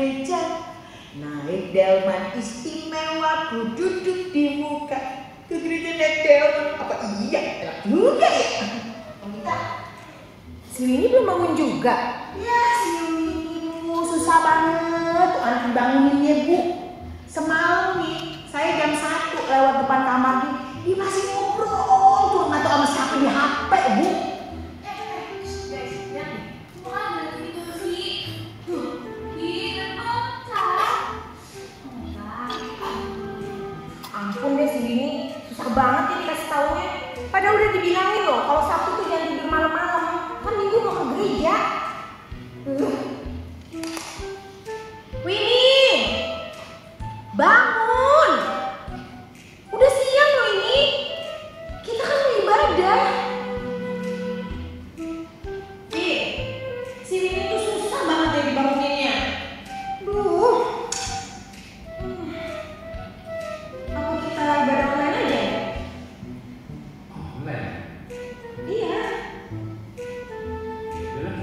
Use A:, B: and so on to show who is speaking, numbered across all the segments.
A: gereja. Naik delman istimewa, ku duduk di muka. Ke gereja naik delman, apa iya? Enak juga ya. Kita
B: Si Winnie belum bangun juga.
A: ya si Winnie Bu, susah banget tuh anak banguninnya Bu. Semalam nih, saya jam 1 lewat depan kamar dia masih ngobrol tuh nggak tahu sama siapa di HP Bu.
B: Ampun deh si Winnie, susah banget ya dikasih taunya. Padahal udah dibilangin loh, kalau Sabtu tuh jangan tidur malam-malam. Kan Minggu mau ke gereja. Winnie, bangun. Udah siang loh ini. Kita kan mau ibadah.
A: Si Winnie tuh susah banget ya dibanguninnya.
B: Duh. Apa kita ibadah online aja ya?
C: Online?
B: Iya.
C: Udah.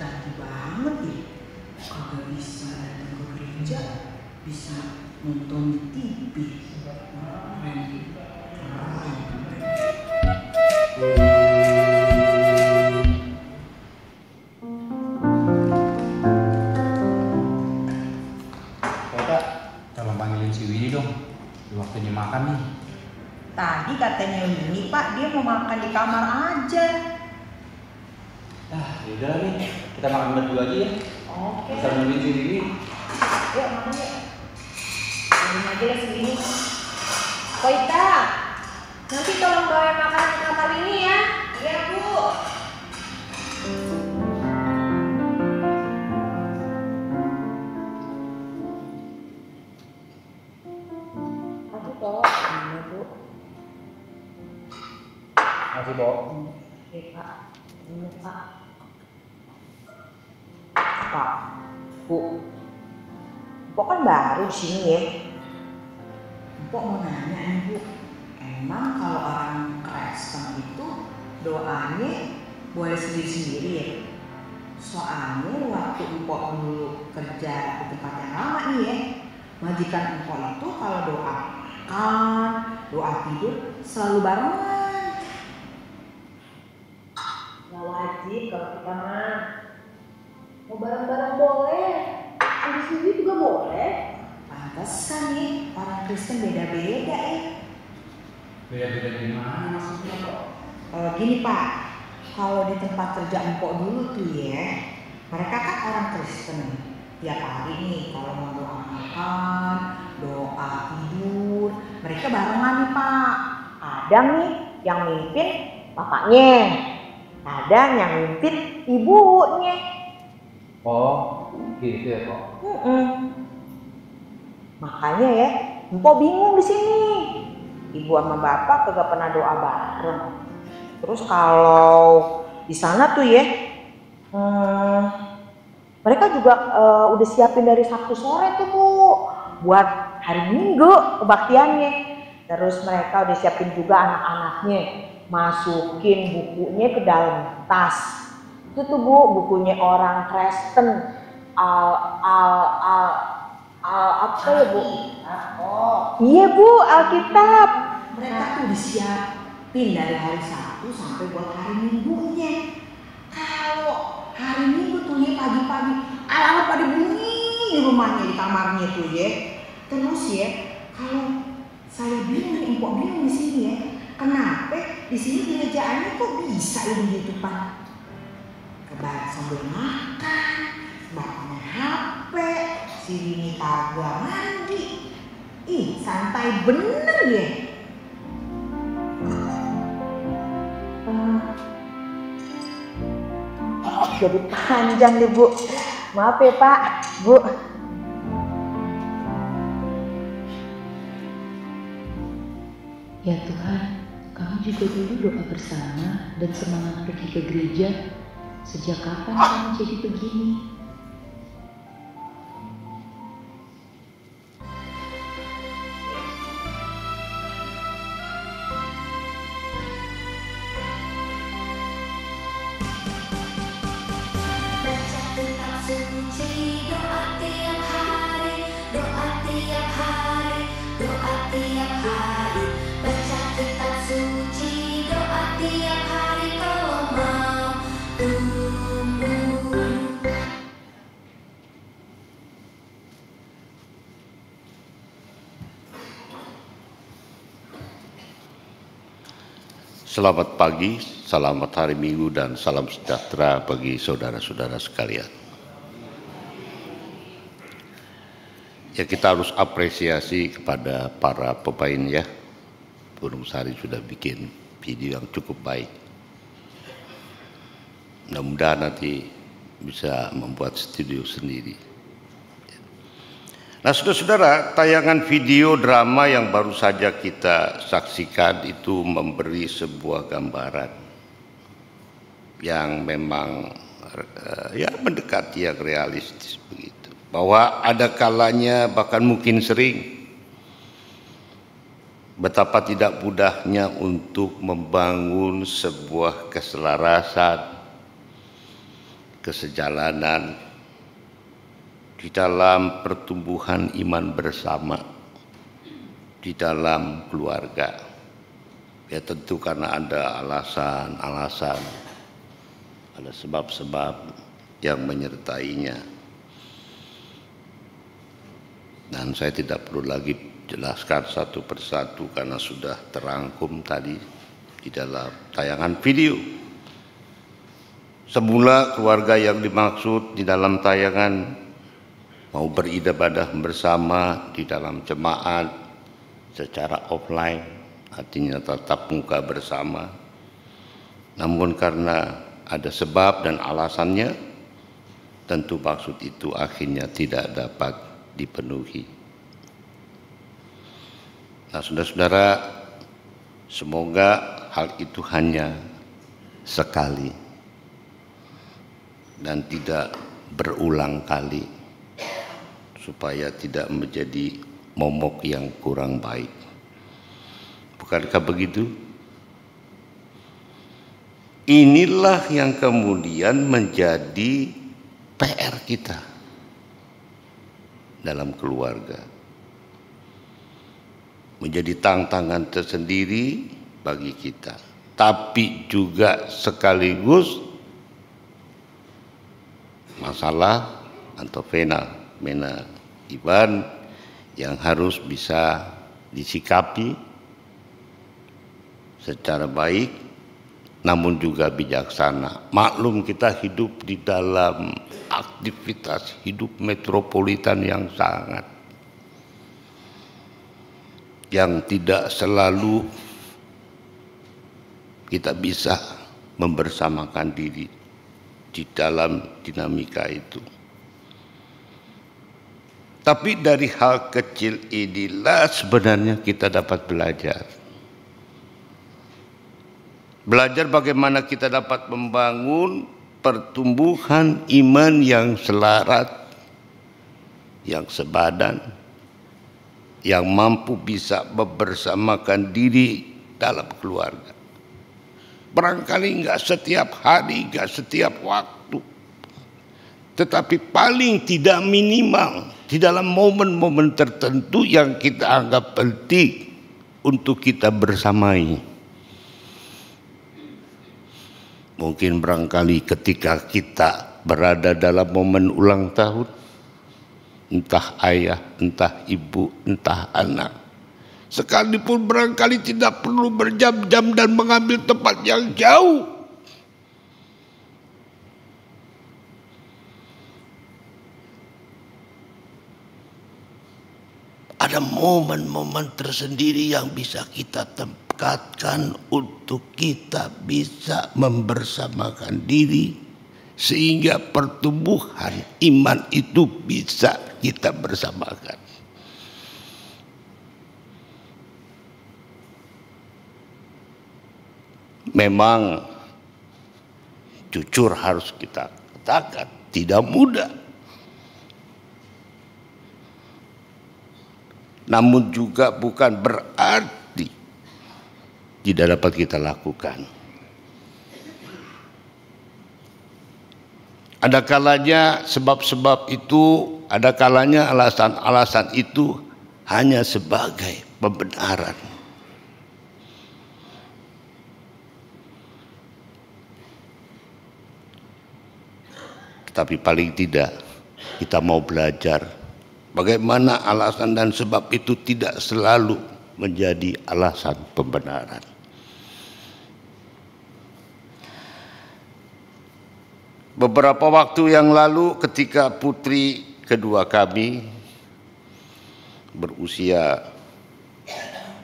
A: Cantik banget ya. Kagak bisa datang ke gereja, bisa nonton di TV. Keren.
C: Kak, tolong panggilin si Winnie dong. Udah waktunya makan nih.
A: Tadi katanya Winnie Pak, dia mau makan di kamar aja.
C: Yaudah nih, kita makan berdua aja ya.
A: Oke.
C: Bisa nungguin si Winnie.
A: Yuk makan yuk.
B: Ini aja lah si Winnie. Koita, nanti tolong bawa makanan ke kamar ini ya.
A: Iya Bu.
B: Aku tolong. Ini Bu.
C: Masih bawa.
B: Oke Pak. Ini Pak.
A: Pak, Bu. Mpok kan baru di sini ya. Mpok mau nanya nih Bu. Emang kalau orang Kristen itu doanya boleh sendiri-sendiri ya? Soalnya waktu Mpok dulu kerja di tempat yang lama nih ya, majikan Mpok itu kalau doa makan, doa tidur selalu barengan.
B: Nggak wajib kalau kita mah. Mau bareng-bareng boleh. Sendiri juga boleh.
A: Pantesan nih orang Kristen beda-beda ya.
C: Beda-beda gimana maksudnya kok?
A: Gini Pak, kalau di tempat kerja Mpok dulu tuh ya, mereka kan orang Kristen. Tiap hari nih kalau mau doa makan, doa tidur, mereka barengan nih Pak.
B: Ada nih yang mimpin bapaknya. Ada yang mimpin ibunya.
C: Oh, gitu ya kok.
B: Makanya ya, Mpok bingung di sini. Ibu sama bapak kagak pernah doa bareng. Terus kalau di sana tuh ya, mereka juga udah siapin dari Sabtu sore tuh Bu, buat hari Minggu kebaktiannya. Terus mereka udah siapin juga anak-anaknya, masukin bukunya ke dalam tas. Itu tuh Bu, bukunya orang Kristen. Apa ya Bu? Iya Bu, Alkitab.
A: Mereka tuh disiapin dari hari Sabtu sampai buat hari Minggunya. Kalau hari Minggu tuh ya pagi-pagi, alarm pada bunyi di rumahnya, di kamarnya tuh ya. Terus ya, kalau saya bingung di sini ya. Kenapa di sini gerejaannya kok bisa ini gitu Pak? Kebar sambil makan, bapaknya HP, si Rini kagak mandi. Ih, santai bener ya.
B: Jadi panjang nih Bu. Maaf ya Pak, Bu.
D: Ya Tuhan, kami juga dulu doa bersama dan semangat pergi ke gereja. Sejak kapan kami jadi begini?
E: Baca kitab suci, doa tiap hari, doa tiap hari, doa tiap hari. Baca kitab suci, doa tiap hari, kau mau tumbuh.
F: Selamat pagi, selamat hari Minggu, dan salam sejahtera bagi saudara-saudara sekalian. Ya, kita harus apresiasi kepada para pemain ya. Gunung Sari sudah bikin video yang cukup baik. Mudah-mudahan nanti bisa membuat studio sendiri. Nah, saudara-saudara, tayangan video drama yang baru saja kita saksikan itu memberi sebuah gambaran yang memang ya mendekati yang realistis begitu. Bahwa ada kalanya, bahkan mungkin sering, betapa tidak mudahnya untuk membangun sebuah keselarasan, kesejalanan di dalam pertumbuhan iman bersama, di dalam keluarga. Ya tentu karena ada alasan-alasan, ada sebab-sebab yang menyertainya. Dan saya tidak perlu lagi jelaskan satu persatu karena sudah terangkum tadi di dalam tayangan video. Semula keluarga yang dimaksud di dalam tayangan mau beribadah bersama di dalam jemaat secara offline, artinya tatap muka bersama. Namun karena ada sebab dan alasannya, tentu maksud itu akhirnya tidak dapat dipenuhi. Nah, saudara-saudara, semoga hal itu hanya sekali dan tidak berulang kali, supaya tidak menjadi momok yang kurang baik. Bukankah begitu? Inilah yang kemudian menjadi PR kita dalam keluarga. Menjadi tantangan tersendiri bagi kita. Tapi juga sekaligus masalah atau fenomena iman yang harus bisa disikapi secara baik namun juga bijaksana. Maklum kita hidup di dalam aktivitas hidup metropolitan yang tidak selalu kita bisa membersamakan diri di dalam dinamika itu. Tapi dari hal kecil inilah sebenarnya kita dapat belajar. Belajar bagaimana kita dapat membangun pertumbuhan iman yang selaras, yang sebadan, yang mampu bisa membersamakan diri dalam keluarga. Barangkali enggak setiap hari, enggak setiap waktu, tetapi paling tidak minimal di dalam momen-momen tertentu yang kita anggap penting untuk kita bersamai. Mungkin barangkali ketika kita berada dalam momen ulang tahun, entah ayah, entah ibu, entah anak, sekalipun barangkali tidak perlu berjam-jam dan mengambil tempat yang jauh. Ada momen-momen tersendiri yang bisa kita tempatkan untuk kita bisa membersamakan diri, sehingga pertumbuhan iman itu bisa kita bersamakan. Memang jujur harus kita katakan tidak mudah. Namun juga bukan berarti tidak dapat kita lakukan. Ada kalanya sebab-sebab itu, ada kalanya alasan-alasan itu hanya sebagai pembenaran. Tapi paling tidak kita mau belajar bagaimana alasan dan sebab itu tidak selalu menjadi alasan pembenaran. Beberapa waktu yang lalu ketika putri kedua kami berusia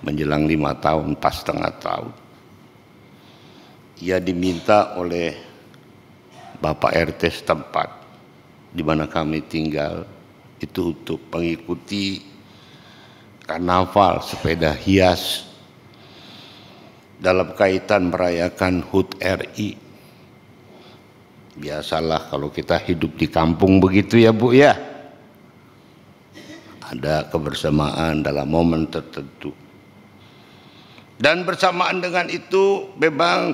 F: menjelang 5 tahun, pas setengah tahun, ia diminta oleh Bapak RT setempat di mana kami tinggal itu untuk mengikuti karnaval sepeda hias dalam kaitan merayakan HUT RI. Biasalah kalau kita hidup di kampung begitu ya Bu ya. Ada kebersamaan dalam momen tertentu. Dan bersamaan dengan itu memang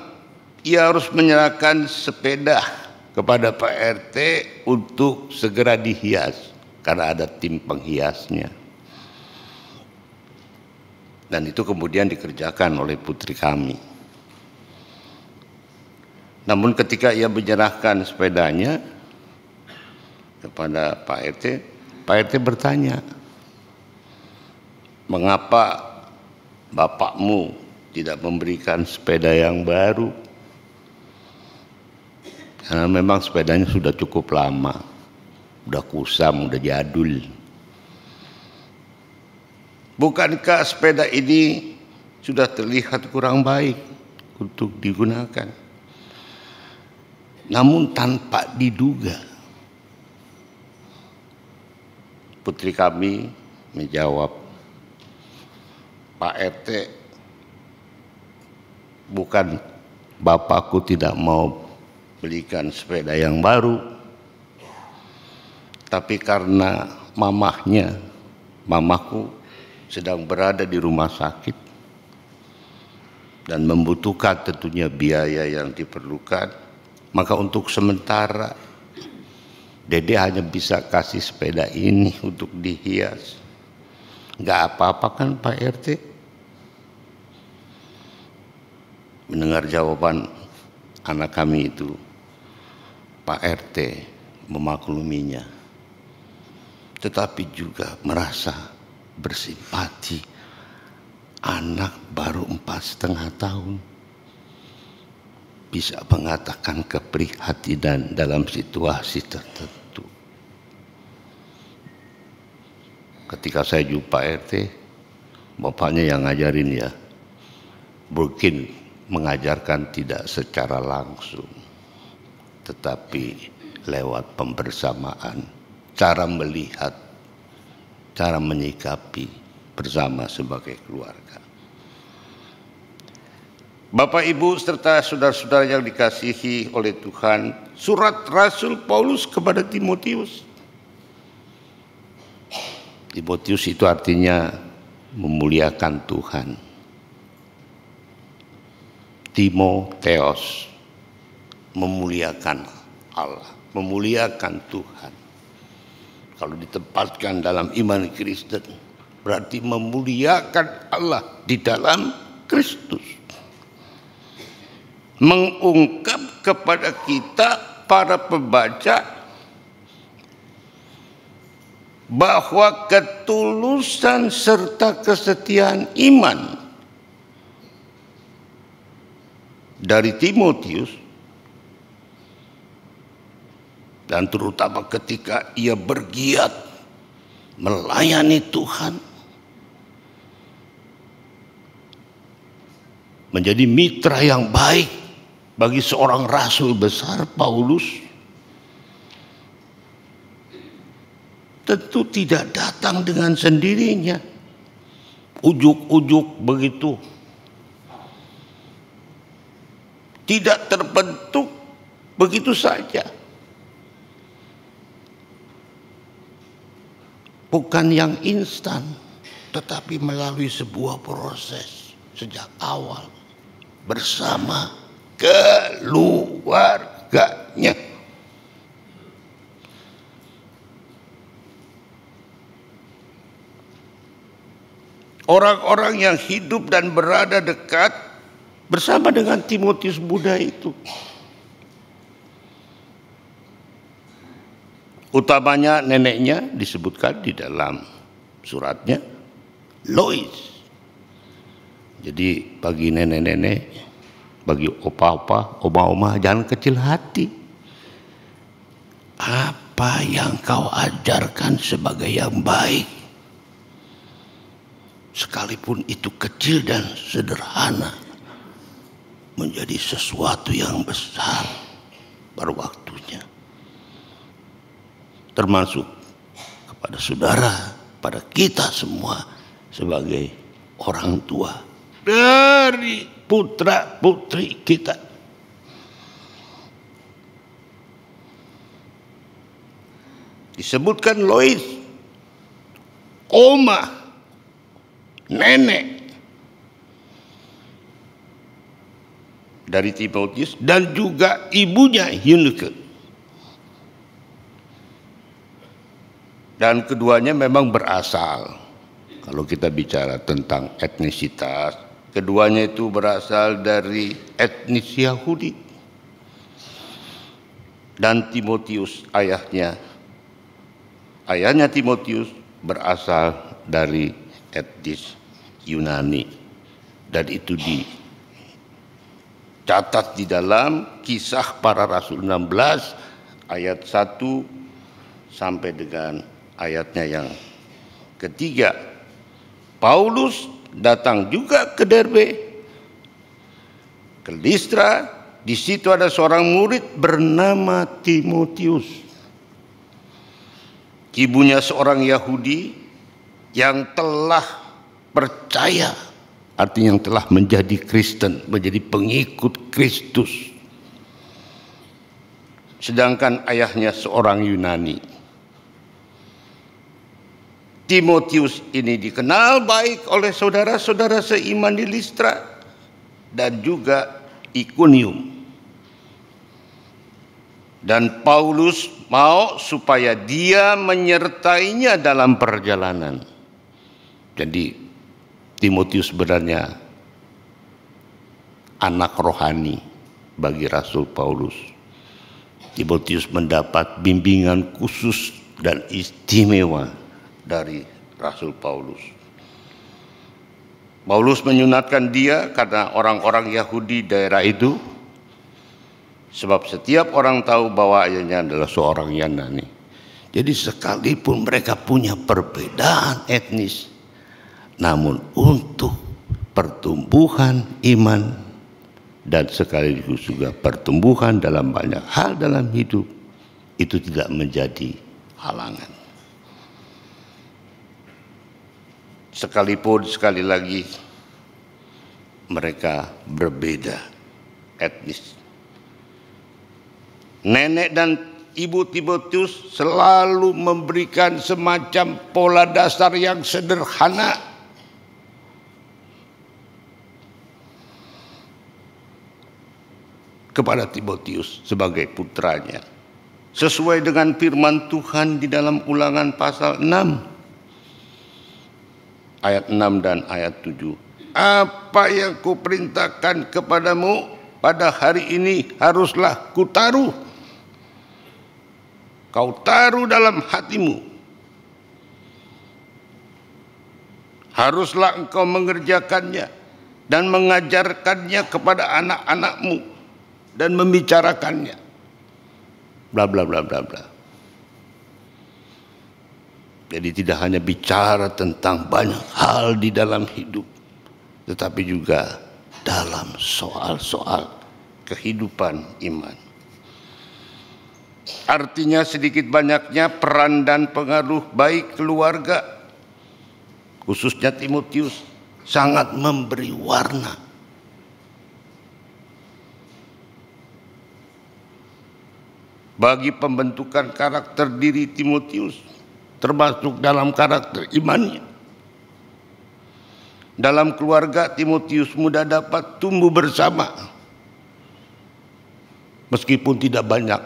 F: ia harus menyerahkan sepeda kepada Pak RT untuk segera dihias. Karena ada tim penghiasnya. Dan itu kemudian dikerjakan oleh putri kami. Namun ketika ia menyerahkan sepedanya kepada Pak RT bertanya, mengapa bapakmu tidak memberikan sepeda yang baru? Karena memang sepedanya sudah cukup lama. Udah kusam, udah jadul. Bukankah sepeda ini sudah terlihat kurang baik untuk digunakan? Namun tanpa diduga, putri kami menjawab, Pak RT, bukan bapakku tidak mau belikan sepeda yang baru, tapi karena mamaku sedang berada di rumah sakit dan membutuhkan tentunya biaya yang diperlukan, maka untuk sementara Dede hanya bisa kasih sepeda ini untuk dihias. Gak apa-apa kan Pak RT? Mendengar jawaban anak kami itu, Pak RT memakluminya, tetapi juga merasa bersimpati. Anak baru 4,5 tahun bisa mengatakan keprihatinan dalam situasi tertentu. Ketika saya jumpa RT, bapaknya yang ngajarin ya, mungkin mengajarkan tidak secara langsung, tetapi lewat pembersamaan, cara melihat, cara menyikapi bersama sebagai keluarga. Bapak, Ibu, serta saudara-saudara yang dikasihi oleh Tuhan, surat Rasul Paulus kepada Timotius. Timotius itu artinya memuliakan Tuhan. Timoteos, memuliakan Allah, memuliakan Tuhan. Kalau ditempatkan dalam iman Kristen, berarti memuliakan Allah di dalam Kristus. Mengungkap kepada kita para pembaca bahwa ketulusan serta kesetiaan iman dari Timotius, dan terutama ketika ia bergiat melayani Tuhan, menjadi mitra yang baik bagi seorang rasul besar Paulus, tentu tidak datang dengan sendirinya, ujuk-ujuk begitu, tidak terbentuk begitu saja, bukan yang instan, tetapi melalui sebuah proses sejak awal bersama keluarganya. Orang-orang yang hidup dan berada dekat bersama dengan Timotius muda itu, utamanya neneknya disebutkan di dalam suratnya, Lois. Jadi bagi nenek-nenek, bagi opa-opa, oma-oma, jangan kecil hati. Apa yang kau ajarkan sebagai yang baik, sekalipun itu kecil dan sederhana, menjadi sesuatu yang besar pada waktunya. Termasuk kepada saudara, pada kita semua sebagai orang tua dari putra-putri kita. Disebutkan Lois, oma, nenek dari Timotius, dan juga ibunya Eunike. Dan keduanya memang berasal, kalau kita bicara tentang etnisitas, keduanya itu berasal dari etnis Yahudi. Dan Timotius, ayahnya Timotius berasal dari etnis Yunani. Dan itu dicatat di dalam Kisah Para Rasul 16 ayat 1 sampai dengan ayatnya yang ketiga. Paulus datang juga ke Derbe, ke Listra. Di situ ada seorang murid bernama Timotius. Ibunya seorang Yahudi yang telah percaya, artinya yang telah menjadi Kristen, menjadi pengikut Kristus. Sedangkan ayahnya seorang Yunani. Timotius ini dikenal baik oleh saudara-saudara seiman di Listra dan juga Ikonium. Dan Paulus mau supaya dia menyertainya dalam perjalanan. Jadi Timotius sebenarnya anak rohani bagi Rasul Paulus. Timotius mendapat bimbingan khusus dan istimewa dari Rasul Paulus. Paulus menyunatkan dia karena orang-orang Yahudi daerah itu, sebab setiap orang tahu bahwa ayahnya adalah seorang Yunani. Jadi sekalipun mereka punya perbedaan etnis, namun untuk pertumbuhan iman dan sekaligus juga pertumbuhan dalam banyak hal dalam hidup, itu tidak menjadi halangan. Sekalipun sekali lagi mereka berbeda etnis. Nenek dan ibu Timotius selalu memberikan semacam pola dasar yang sederhana kepada Timotius sebagai putranya, sesuai dengan firman Tuhan di dalam Ulangan pasal 6 ayat 6 dan ayat 7. Apa yang kuperintahkan kepadamu pada hari ini haruslah kutaruh. Kau taruh dalam hatimu Haruslah engkau mengerjakannya dan mengajarkannya kepada anak-anakmu dan membicarakannya. Bla bla bla bla bla. Jadi tidak hanya bicara tentang banyak hal di dalam hidup, tetapi juga dalam soal-soal kehidupan iman. Artinya sedikit banyaknya peran dan pengaruh baik keluarga, khususnya Timotius, sangat memberi warna bagi pembentukan karakter diri Timotius, termasuk dalam karakter imannya. Dalam keluarga, Timotius mudah dapat tumbuh bersama, meskipun tidak banyak,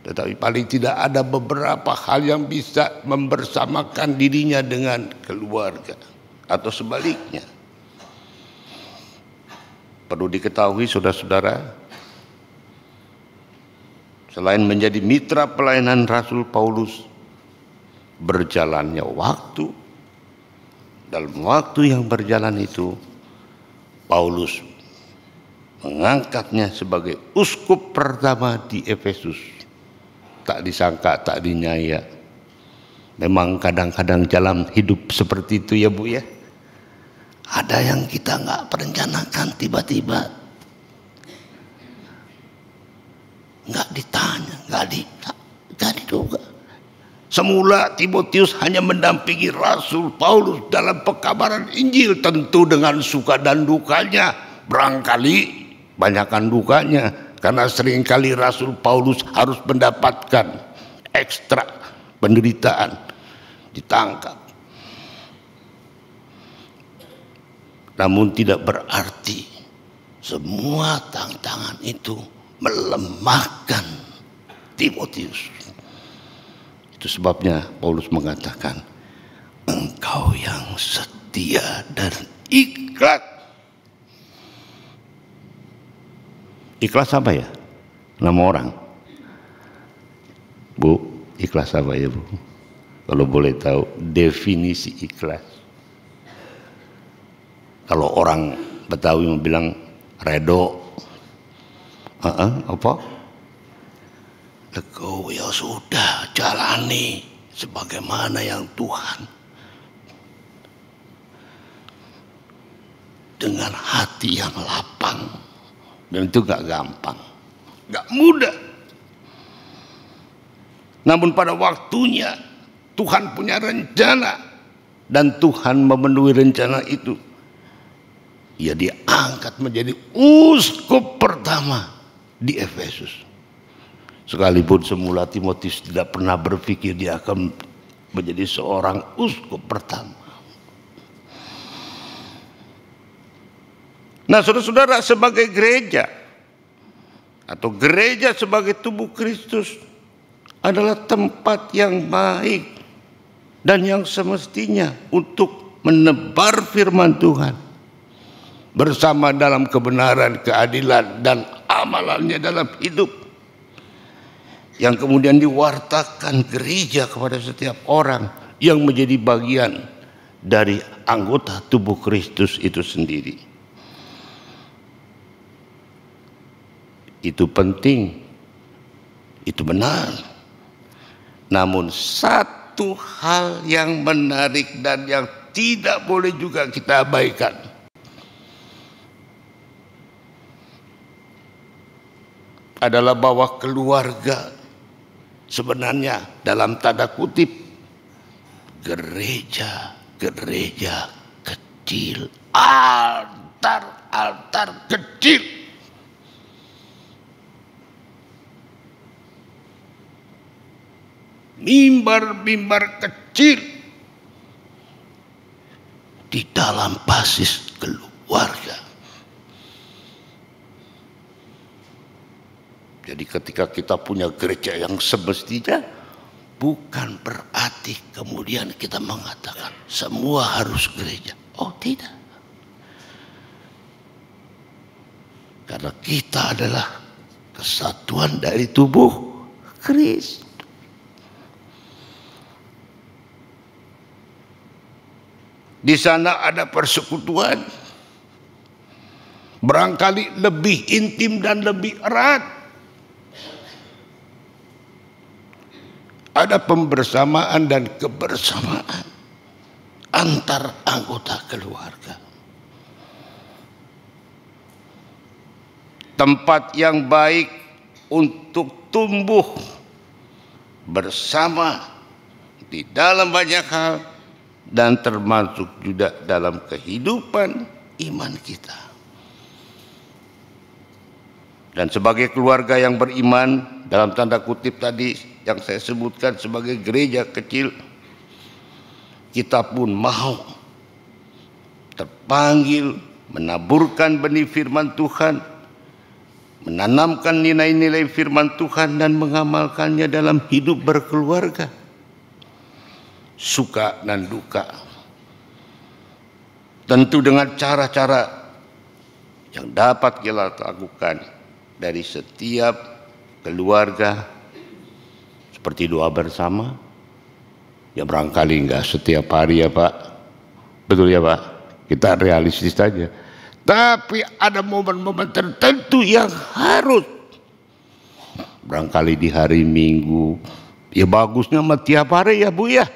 F: tetapi paling tidak ada beberapa hal yang bisa membersamakan dirinya dengan keluarga, atau sebaliknya. Perlu diketahui saudara-saudara, selain menjadi mitra pelayanan Rasul Paulus, berjalannya waktu, dalam waktu yang berjalan itu, Paulus mengangkatnya sebagai uskup pertama di Efesus. Tak disangka, tak dinyaya. Memang kadang-kadang jalan hidup seperti itu ya Bu ya. Ada yang kita nggak perencanakan, tiba-tiba nggak ditanya, nggak diduga. Semula Timotius hanya mendampingi Rasul Paulus dalam pekabaran Injil, tentu dengan suka dan dukanya. Barangkali banyakkan dukanya, karena seringkali Rasul Paulus harus mendapatkan ekstra penderitaan, ditangkap. Namun tidak berarti semua tantangan itu melemahkan Timotius. Itu sebabnya Paulus mengatakan, engkau yang setia dan ikhlas. Ikhlas apa ya? Nama orang. Bu, ikhlas apa ya Bu? Kalau boleh tahu definisi ikhlas. Kalau orang Betawi mau bilang redo, apa? Engkau ya sudah jalani sebagaimana yang Tuhan, dengan hati yang lapang. Dan itu gak gampang, gak mudah. Namun pada waktunya Tuhan punya rencana, dan Tuhan memenuhi rencana itu. Ia diangkat menjadi uskup pertama di Efesus. Sekalipun semula Timotius tidak pernah berpikir dia akan menjadi seorang uskup pertama. Nah saudara-saudara, sebagai gereja, atau gereja sebagai tubuh Kristus, adalah tempat yang baik dan yang semestinya untuk menebar firman Tuhan bersama dalam kebenaran, keadilan, dan amalannya dalam hidup, yang kemudian diwartakan gereja kepada setiap orang yang menjadi bagian dari anggota tubuh Kristus itu sendiri. Itu penting, itu benar. Namun satu hal yang menarik dan yang tidak boleh juga kita abaikan, adalah bahwa keluarga sebenarnya dalam tanda kutip gereja kecil, altar kecil. Mimbar-mimbar kecil di dalam basis keluarga. Jadi ketika kita punya gereja yang semestinya, bukan berarti kemudian kita mengatakan semua harus gereja. Oh tidak. Karena kita adalah kesatuan dari tubuh Kristus. Di sana ada persekutuan, barangkali lebih intim dan lebih erat. Ada pembersamaan dan kebersamaan antar anggota keluarga. Tempat yang baik untuk tumbuh bersama di dalam banyak hal dan termasuk juga dalam kehidupan iman kita. Dan sebagai keluarga yang beriman, dalam tanda kutip tadi yang saya sebutkan sebagai gereja kecil, kita pun mau terpanggil menaburkan benih firman Tuhan, menanamkan nilai-nilai firman Tuhan dan mengamalkannya dalam hidup berkeluarga, suka dan duka. Tentu dengan cara-cara yang dapat kita lakukan dari setiap keluarga, seperti doa bersama. Ya barangkali enggak setiap hari ya Pak, betul ya Pak, kita realistis saja. Tapi ada momen-momen tertentu yang harus, barangkali di hari Minggu, ya bagusnya mah tiap hari ya Bu ya,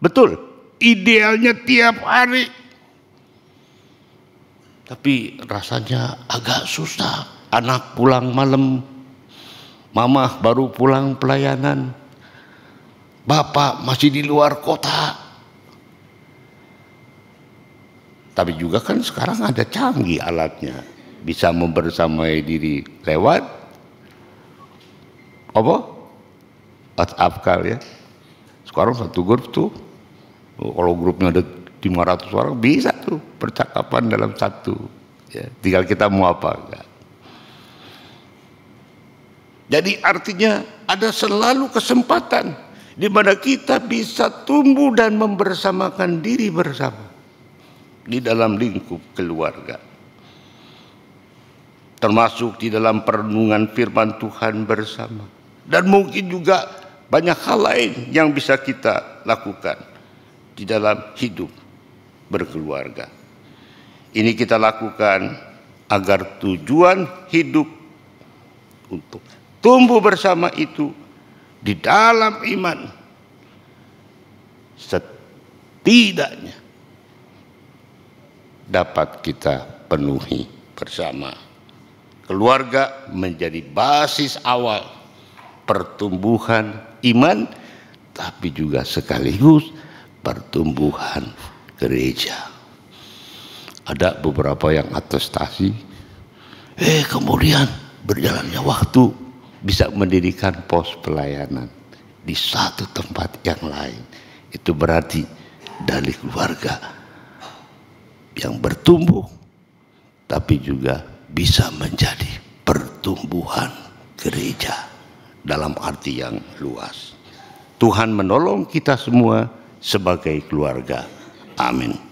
F: betul, idealnya tiap hari. Tapi rasanya agak susah. Anak pulang malam, mama baru pulang pelayanan, bapak masih di luar kota. Tapi juga kan sekarang ada canggih alatnya, bisa membersamai diri lewat apa? WhatsApp kali ya. Sekarang satu grup tuh, kalau grupnya ada 500 orang bisa tuh percakapan dalam satu. Ya, tinggal kita mau apa enggak. Jadi artinya ada selalu kesempatan di mana kita bisa tumbuh dan membersamakan diri bersama di dalam lingkup keluarga. Termasuk di dalam perenungan firman Tuhan bersama. Dan mungkin juga banyak hal lain yang bisa kita lakukan di dalam hidup berkeluarga. Ini kita lakukan agar tujuan hidup untuk tumbuh bersama itu di dalam iman setidaknya dapat kita penuhi bersama. Keluarga menjadi basis awal pertumbuhan iman, tapi juga sekaligus pertumbuhan gereja. Ada beberapa yang atestasi, kemudian berjalannya waktu bisa mendirikan pos pelayanan di satu tempat yang lain. Itu berarti dari keluarga yang bertumbuh, tapi juga bisa menjadi pertumbuhan gereja dalam arti yang luas. Tuhan menolong kita semua sebagai keluarga. Amin.